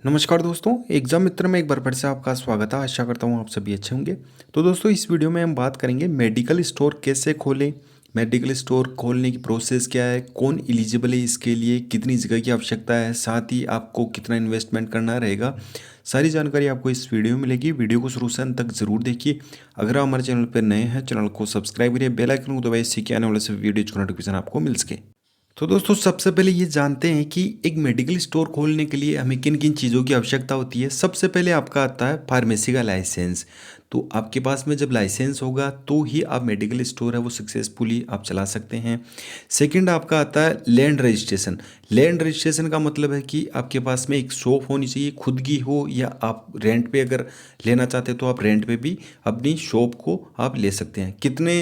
नमस्कार दोस्तों, एग्जाम मित्र में एक बार फिर से आपका स्वागत है। आशा करता हूँ आप सभी अच्छे होंगे। तो दोस्तों, इस वीडियो में हम बात करेंगे मेडिकल स्टोर कैसे खोलें, मेडिकल स्टोर खोलने की प्रोसेस क्या है, कौन एलिजिबल है इसके लिए, कितनी जगह की आवश्यकता है, साथ ही आपको कितना इन्वेस्टमेंट करना रहेगा। सारी जानकारी आपको इस वीडियो में मिलेगी। वीडियो को शुरू से अंत तक जरूर देखिए। अगर आप हमारे चैनल पर नए हैं, चैनल को सब्सक्राइब करिए, बेल आइकन को दबाइए, इससे कि आने वाले सभी वीडियो का नोटिफिकेशन आपको मिल सके। तो दोस्तों, सबसे पहले ये जानते हैं कि एक मेडिकल स्टोर खोलने के लिए हमें किन किन चीज़ों की आवश्यकता होती है। सबसे पहले आपका आता है फार्मेसी का लाइसेंस। तो आपके पास में जब लाइसेंस होगा तो ही आप मेडिकल स्टोर है वो सक्सेसफुली आप चला सकते हैं। सेकंड आपका आता है लैंड रजिस्ट्रेशन। लैंड रजिस्ट्रेशन का मतलब है कि आपके पास में एक शॉप होनी चाहिए, खुद की हो या आप रेंट पे अगर लेना चाहते हैं तो आप रेंट पे भी अपनी शॉप को आप ले सकते हैं। कितने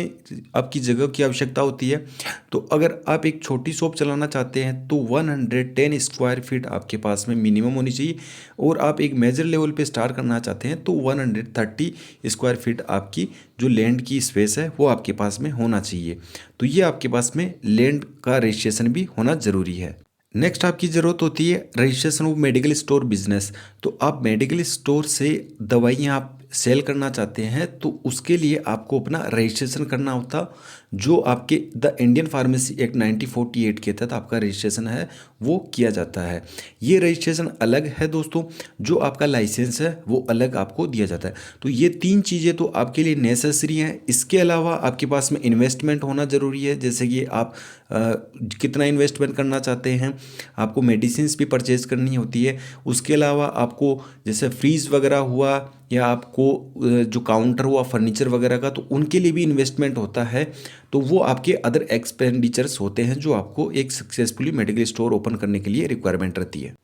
आपकी जगह की आवश्यकता होती है, तो अगर आप एक छोटी शॉप चलाना चाहते हैं तो 110 स्क्वायर फीट आपके पास में मिनिमम होनी चाहिए, और आप एक मेजर लेवल पे स्टार्ट करना चाहते हैं तो 130 स्क्वायर फीट आपकी जो लैंड की स्पेस है वो आपके पास में होना चाहिए। तो ये आपके पास में लैंड का रजिस्ट्रेशन भी होना ज़रूरी है। नेक्स्ट आपकी ज़रूरत होती है registration of medical store business. तो आप मेडिकल स्टोर से दवाइयाँ आप सेल करना चाहते हैं तो उसके लिए आपको अपना रजिस्ट्रेशन करना होता, जो आपके द इंडियन फार्मेसी एक्ट 1948 के तहत आपका रजिस्ट्रेशन है वो किया जाता है। ये रजिस्ट्रेशन अलग है दोस्तों, जो आपका लाइसेंस है वो अलग आपको दिया जाता है। तो ये तीन चीज़ें तो आपके लिए नेसेसरी हैं। इसके अलावा आपके पास में इन्वेस्टमेंट होना ज़रूरी है, जैसे कि आप कितना इन्वेस्टमेंट करना चाहते हैं। आपको मेडिसिन्स भी परचेज करनी होती है। उसके अलावा आपको जैसे फ्रीज वगैरह हुआ, या आपको जो काउंटर हुआ फर्नीचर वगैरह का, तो उनके लिए भी इन्वेस्टमेंट होता है। तो वो आपके अदर एक्सपेंडिचर्स होते हैं जो आपको एक सक्सेसफुली मेडिकल स्टोर ओपन करने के लिए रिक्वायरमेंट रहती है।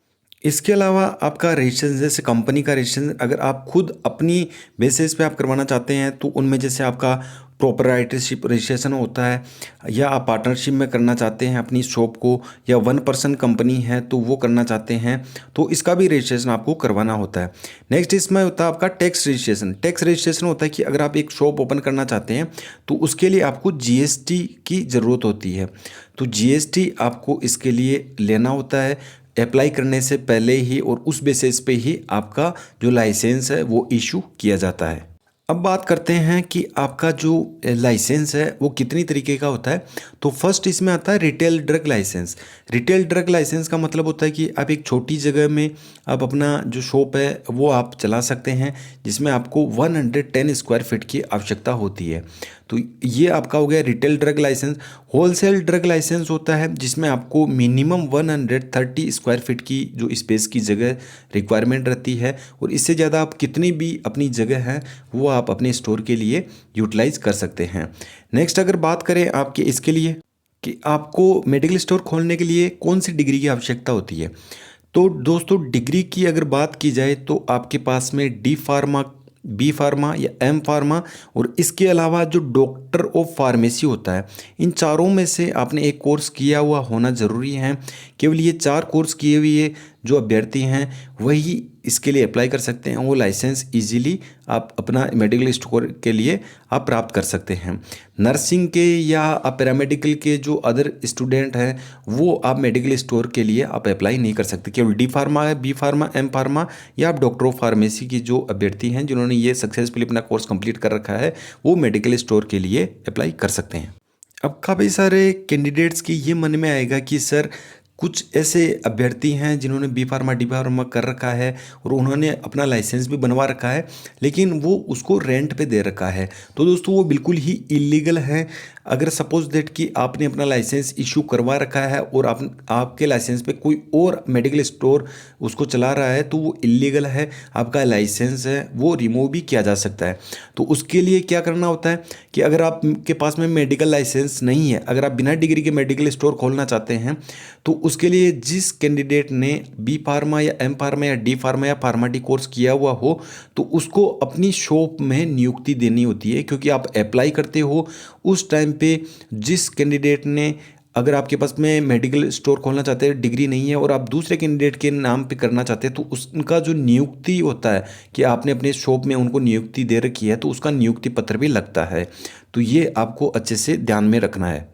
इसके अलावा आपका रजिस्ट्रेशन, जैसे कंपनी का रजिस्ट्रेशन अगर आप खुद अपनी बेसिस पे आप करवाना चाहते हैं तो उनमें जैसे आपका प्रोपराइटरशिप रजिस्ट्रेशन होता है, या आप पार्टनरशिप में करना चाहते हैं अपनी शॉप को, या 1 पर्सन कंपनी है तो वो करना चाहते हैं, तो इसका भी रजिस्ट्रेशन आपको करवाना होता है। नेक्स्ट इसमें होता है आपका टैक्स रजिस्ट्रेशन। टैक्स रजिस्ट्रेशन होता है कि अगर आप एक शॉप ओपन करना चाहते हैं तो उसके लिए आपको जीएसटी की ज़रूरत होती है। तो जीएसटी आपको इसके लिए लेना होता है अप्लाई करने से पहले ही, और उस बेसिस पे ही आपका जो लाइसेंस है वो इशू किया जाता है। अब बात करते हैं कि आपका जो लाइसेंस है वो कितनी तरीके का होता है। तो फर्स्ट इसमें आता है retail drug licence. Retail drug licence का मतलब होता है कि आप एक छोटी जगह में आप अपना जो शॉप है वो आप चला सकते हैं, जिसमें आपको 110 स्क्वायर फीट की आवश्यकता होती है। तो ये आपका हो गया retail drug licence. Wholesale drug licence होता है जिसमें आपको मिनिमम 130 स्क्वायर फीट की जो स्पेस की जगह रिक्वायरमेंट रहती है, और इससे ज़्यादा आप कितनी भी अपनी जगह है वो आप अपने स्टोर के लिए यूटिलाइज कर सकते हैं। नेक्स्ट अगर बात करें आपके इसके लिए कि आपको मेडिकल स्टोर खोलने के लिए कौन सी डिग्री की आवश्यकता होती है, तो दोस्तों डिग्री की अगर बात की जाए तो आपके पास में डी फार्मा, बी फार्मा या एम फार्मा, और इसके अलावा जो डॉक्टर ऑफ फार्मेसी होता है, इन चारों में से आपने एक कोर्स किया हुआ होना ज़रूरी है। केवल ये 4 कोर्स किए हुए जो अभ्यर्थी हैं वही इसके लिए अप्लाई कर सकते हैं। वो लाइसेंस इजीली आप अपना मेडिकल स्टोर के लिए आप प्राप्त कर सकते हैं। नर्सिंग के या आप पैरामेडिकल के जो अदर स्टूडेंट हैं वो आप मेडिकल स्टोर के लिए आप अप्लाई नहीं कर सकते। केवल डी फार्मा है, बी फार्मा, एम फार्मा या आप डॉक्टर ऑफ फार्मेसी की जो अभ्यर्थी हैं जिन्होंने ये सक्सेसफुली अपना कोर्स कंप्लीट कर रखा है वो मेडिकल स्टोर के लिए अप्लाई कर सकते हैं। अब काफ़ी सारे कैंडिडेट्स के ये मन में आएगा कि सर कुछ ऐसे अभ्यर्थी हैं जिन्होंने बी फार्मा डी फार्मा कर रखा है और उन्होंने अपना लाइसेंस भी बनवा रखा है, लेकिन वो उसको रेंट पे दे रखा है। तो दोस्तों वो बिल्कुल ही इलीगल है। अगर सपोज दैट कि आपने अपना लाइसेंस इशू करवा रखा है और आपके लाइसेंस पे कोई और मेडिकल स्टोर उसको चला रहा है तो वो इलीगल है। आपका लाइसेंस है वो रिमूव भी किया जा सकता है। तो उसके लिए क्या करना होता है कि अगर आपके पास में मेडिकल लाइसेंस नहीं है, अगर आप बिना डिग्री के मेडिकल स्टोर खोलना चाहते हैं, तो उसके लिए जिस कैंडिडेट ने बी फार्मा या एम फार्मा या डी फार्मा या फार्मा डी कोर्स किया हुआ हो तो उसको अपनी शॉप में नियुक्ति देनी होती है, क्योंकि आप अप्लाई करते हो उस टाइम पे जिस कैंडिडेट ने, अगर आपके पास में मेडिकल स्टोर खोलना चाहते हैं, डिग्री नहीं है और आप दूसरे कैंडिडेट के नाम पे करना चाहते हैं, तो उनका जो नियुक्ति होता है कि आपने अपने शॉप में उनको नियुक्ति दे रखी है तो उसका नियुक्ति पत्र भी लगता है। तो ये आपको अच्छे से ध्यान में रखना है।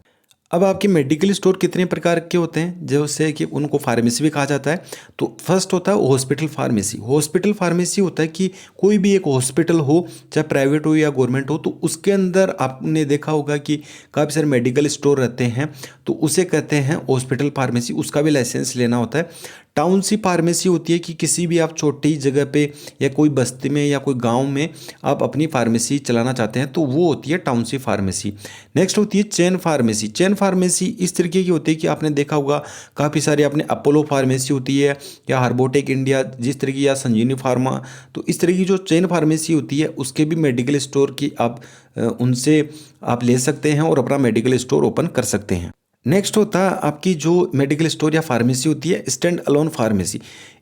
अब आपके मेडिकल स्टोर कितने प्रकार के होते हैं, जैसे कि उनको फार्मेसी भी कहा जाता है। तो फर्स्ट होता है हॉस्पिटल फार्मेसी। हॉस्पिटल फार्मेसी होता है कि कोई भी एक हॉस्पिटल हो, चाहे प्राइवेट हो या गवर्नमेंट हो, तो उसके अंदर आपने देखा होगा कि काफ़ी सारे मेडिकल स्टोर रहते हैं, तो उसे कहते हैं हॉस्पिटल फार्मेसी। उसका भी लाइसेंस लेना होता है। टाउनशिप फार्मेसी होती है कि किसी भी आप छोटी जगह पे या कोई बस्ती में या कोई गांव में आप अपनी फार्मेसी चलाना चाहते हैं, तो वो होती है टाउनशिप फार्मेसी। नेक्स्ट होती है चेन फार्मेसी। चेन फार्मेसी इस तरीके की होती है कि आपने देखा होगा काफ़ी सारे अपने अपोलो फार्मेसी होती है या हार्बोटेक इंडिया जिस तरह की, या संजीवनी फार्मा। तो इस तरह की जो चेन फार्मेसी होती है उसके भी मेडिकल स्टोर की आप उनसे आप ले सकते हैं और अपना मेडिकल स्टोर ओपन कर सकते हैं। नेक्स्ट होता है आपकी जो मेडिकल स्टोर या फार्मेसी होती है स्टैंड अलोन फार्मेसी।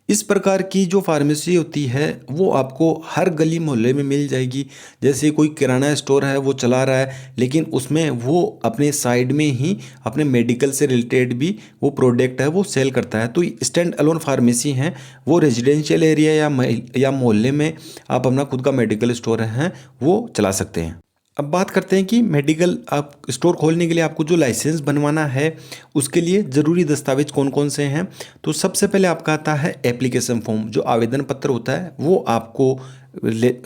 इस प्रकार की जो फार्मेसी होती है वो आपको हर गली मोहल्ले में मिल जाएगी। जैसे कोई किराना स्टोर है वो चला रहा है, लेकिन उसमें वो अपने साइड में ही अपने मेडिकल से रिलेटेड भी वो प्रोडक्ट है वो सेल करता है। तो स्टैंड अलोन फार्मेसी हैं, वो रेजिडेंशियल एरिया या मोहल्ले में आप अपना खुद का मेडिकल स्टोर है वो चला सकते हैं। अब बात करते हैं कि मेडिकल आप स्टोर खोलने के लिए आपको जो लाइसेंस बनवाना है उसके लिए ज़रूरी दस्तावेज कौन कौन से हैं। तो सबसे पहले आपका आता है एप्लीकेशन फॉर्म, जो आवेदन पत्र होता है वो आपको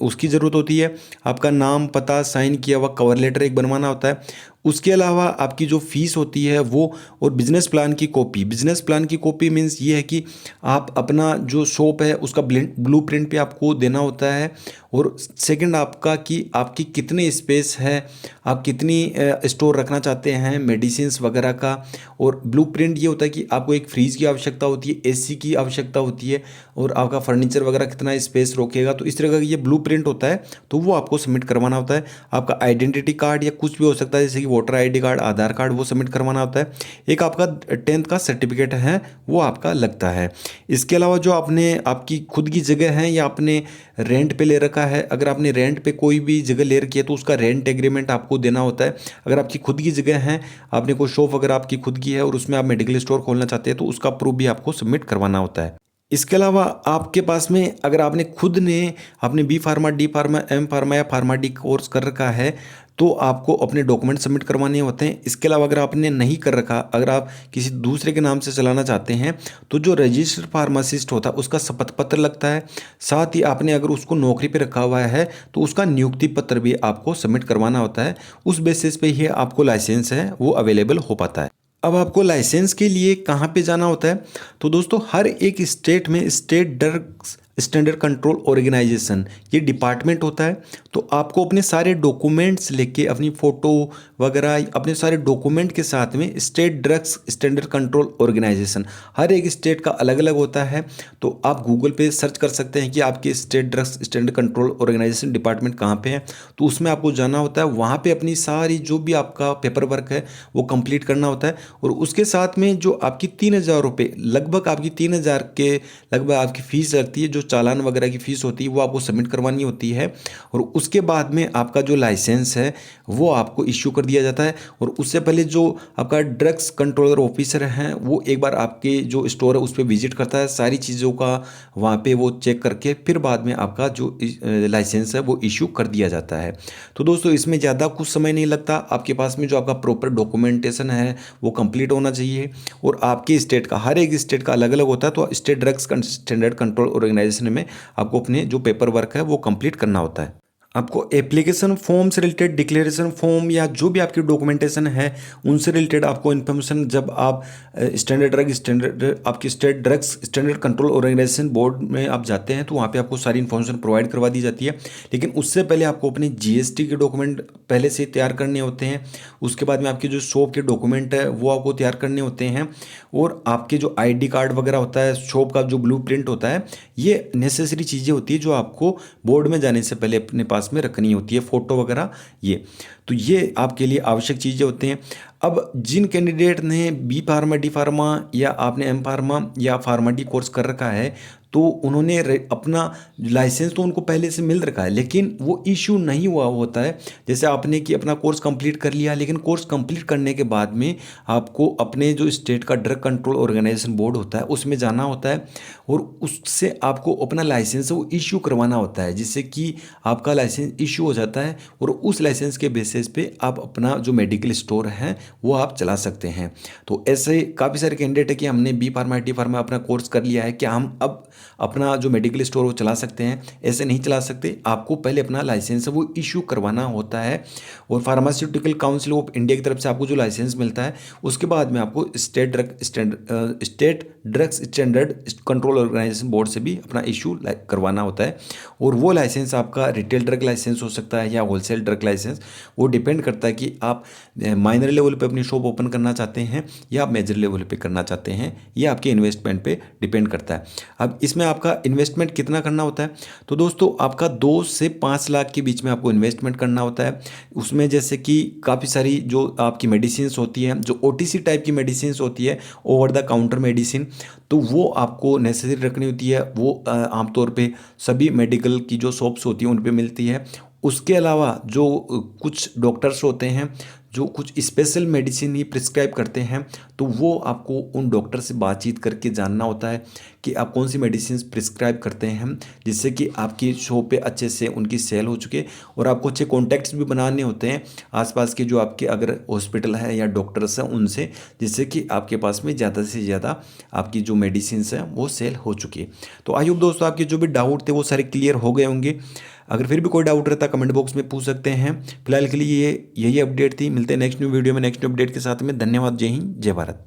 उसकी ज़रूरत होती है। आपका नाम, पता, साइन किया हुआ कवर लेटर एक बनवाना होता है। उसके अलावा आपकी जो फीस होती है वो, और बिजनेस प्लान की कॉपी। बिजनेस प्लान की कॉपी मीन्स ये है कि आप अपना जो शॉप है उसका ब्लू प्रिंट पे आपको देना होता है। और सेकंड आपका कि आपकी कितनी स्पेस है, आप कितनी स्टोर रखना चाहते हैं मेडिसिन्स वगैरह का। और ब्लू प्रिंट ये होता है कि आपको एक फ्रीज की आवश्यकता होती है, एसी की आवश्यकता होती है, और आपका फर्नीचर वगैरह कितना स्पेस रोकेगा। तो इस तरह का ये ब्लू प्रिंट होता है, तो वो आपको सबमिट करवाना होता है। आपका आइडेंटिटी कार्ड या कुछ भी हो सकता है, जैसे कि वोटर आईडी कार्ड, आधार कार्ड, वो सबमिट करवाना होता है। एक आपका 10th का सर्टिफिकेट है वो आपका लगता है। इसके अलावा जो आपने आपकी खुद की जगह है या आपने रेंट पे ले रखा है, अगर आपने रेंट पे कोई भी जगह ले रखी है तो उसका रेंट एग्रीमेंट आपको देना होता है। अगर आपकी खुद की जगह है, आपने कोई शॉप अगर आपकी खुद की है और उसमें आप मेडिकल स्टोर खोलना चाहते हैं, तो उसका प्रूफ भी आपको सबमिट करवाना होता है। इसके अलावा आपके पास में अगर आपने खुद ने आपने B pharma, D pharma, M pharma या फार्मा डी कोर्स कर रखा है, तो आपको अपने डॉक्यूमेंट सबमिट करवाने होते हैं। इसके अलावा अगर आपने नहीं कर रखा, अगर आप किसी दूसरे के नाम से चलाना चाहते हैं, तो जो रजिस्टर्ड फार्मासिस्ट होता है उसका शपथ पत्र लगता है। साथ ही आपने अगर उसको नौकरी पे रखा हुआ है तो उसका नियुक्ति पत्र भी आपको सबमिट करवाना होता है। उस बेसिस पे ही आपको लाइसेंस है वो अवेलेबल हो पाता है। अब आपको लाइसेंस के लिए कहाँ पे जाना होता है, तो दोस्तों हर एक स्टेट में state drugs standard control organisation ये डिपार्टमेंट होता है। तो आपको अपने सारे डॉक्यूमेंट्स लेके, अपनी फ़ोटो वगैरह, अपने सारे डॉक्यूमेंट के साथ में state drugs standard control organisation, हर एक स्टेट का अलग अलग होता है। तो आप गूगल पे सर्च कर सकते हैं कि आपके state drugs standard control organisation department कहाँ पे है। तो उसमें आपको जाना होता है, वहाँ पे अपनी सारी जो भी आपका पेपर वर्क है वो कंप्लीट करना होता है। और उसके साथ में जो आपकी 3,000 रुपये, लगभग आपकी 3,000 के लगभग आपकी फ़ीस लगती है, जो चालान वगैरह की फ़ीस होती है वो आपको सबमिट करवानी होती है। और उसके बाद में आपका जो लाइसेंस है वो आपको इश्यू कर दिया जाता है। और उससे पहले जो आपका ड्रग्स कंट्रोलर ऑफिसर हैं वो एक बार आपके जो स्टोर है उस पर विजिट करता है, सारी चीज़ों का वहाँ पे वो चेक करके फिर बाद में आपका जो लाइसेंस है वो इश्यू कर दिया जाता है। तो दोस्तों इसमें ज़्यादा कुछ समय नहीं लगता, आपके पास में जो आपका प्रॉपर डॉक्यूमेंटेशन है वो कंप्लीट होना चाहिए। और आपके स्टेट का, हर एक स्टेट का अलग अलग होता है, तो state drugs standard control organisation में आपको अपने जो पेपर वर्क है वो कंप्लीट करना होता है। आपको एप्लीकेशन फॉर्म से रिलेटेड, डिक्लेरेशन फॉर्म या जो भी आपकी डॉक्यूमेंटेशन है उनसे रिलेटेड आपको इन्फॉर्मेशन, जब आप आपकी state drugs standard control organisation board में आप जाते हैं तो वहाँ पे आपको सारी इन्फॉर्मेशन प्रोवाइड करवा दी जाती है। लेकिन उससे पहले आपको अपने जीएसटी के डॉक्यूमेंट पहले से तैयार करने होते हैं। उसके बाद में आपकी जो शॉप के डॉक्यूमेंट है वो आपको तैयार करने होते हैं। और आपके जो आईडी कार्ड वगैरह होता है, शॉप का जो ब्लू प्रिंट होता है, ये नेसेसरी चीज़ें होती है जो आपको बोर्ड में जाने से पहले अपने पास में रखनी होती है, फ़ोटो वगैरह ये। तो ये आपके लिए आवश्यक चीज़ें होती हैं। अब जिन कैंडिडेट ने बी फार्मा, डी फार्मा या आपने एम फार्मा या फार्मा डी कोर्स कर रखा है, तो उन्होंने अपना लाइसेंस तो उनको पहले से मिल रखा है, लेकिन वो इशू नहीं हुआ होता है। जैसे आपने कि अपना कोर्स कंप्लीट कर लिया, लेकिन कोर्स कंप्लीट करने के बाद में आपको अपने जो स्टेट का ड्रग कंट्रोल ऑर्गेनाइजेशन बोर्ड होता है उसमें जाना होता है, और उससे आपको अपना लाइसेंस वो इशू करवाना होता है, जिससे कि आपका लाइसेंस इशू हो जाता है, और उस लाइसेंस के बेसिस पे आप अपना जो मेडिकल स्टोर है वो आप चला सकते हैं। तो ऐसे काफ़ी सारे कैंडिडेट है कि हमने बी फार्मा टी फार्मा अपना कोर्स कर लिया है, क्या हम अब अपना जो मेडिकल स्टोर वो चला सकते हैं? ऐसे नहीं चला सकते, आपको पहले अपना लाइसेंस है वो इशू करवाना होता है, और फार्मास्यूटिकल काउंसिल ऑफ इंडिया की तरफ से आपको जो लाइसेंस मिलता है उसके बाद में आपको state drugs standard control organisation board से भी अपना इशू करवाना होता है। और वो लाइसेंस आपका रिटेल ड्रग लाइसेंस हो सकता है या होलसेल ड्रग लाइसेंस, वो डिपेंड करता है कि आप माइनर लेवल पे अपनी शॉप ओपन करना चाहते हैं या आप मेजर लेवल पे करना चाहते हैं, ये आपके इन्वेस्टमेंट पे डिपेंड करता है। अब इसमें आपका इन्वेस्टमेंट कितना करना होता है? तो दोस्तों आपका 2 से 5 लाख के बीच में आपको इन्वेस्टमेंट करना होता है। उसमें जैसे कि काफ़ी सारी जो आपकी मेडिसिन होती हैं, जो ओटीसी टाइप की मेडिसिन होती है, ओवर द काउंटर मेडिसिन, तो वो आपको नेसेसरी रखनी होती है। वो आमतौर पे सभी मेडिकल की जो शॉप्स होती हैं उन पे मिलती है। उसके अलावा जो कुछ डॉक्टर्स होते हैं जो कुछ स्पेशल मेडिसिन ही प्रिस्क्राइब करते हैं, तो वो आपको उन डॉक्टर से बातचीत करके जानना होता है कि आप कौन सी मेडिसिन प्रिस्क्राइब करते हैं, जिससे कि आपकी शॉप पे अच्छे से उनकी सेल हो चुके, और आपको अच्छे कॉन्टैक्ट्स भी बनाने होते हैं आसपास के जो आपके अगर हॉस्पिटल है या डॉक्टर्स हैं उनसे, जिससे कि आपके पास में ज़्यादा से ज़्यादा आपकी जो मेडिसिन हैं वो सेल हो चुकी है। तो आई होप दोस्तों आपके जो भी डाउट थे वो सारे क्लियर हो गए होंगे। अगर फिर भी कोई डाउट रहता कमेंट बॉक्स में पूछ सकते हैं। फिलहाल के लिए ये यही अपडेट थी, मिलते हैं नेक्स्ट न्यू वीडियो में नेक्स्ट न्यू अपडेट के साथ में। धन्यवाद, जय हिंद, जय भारत।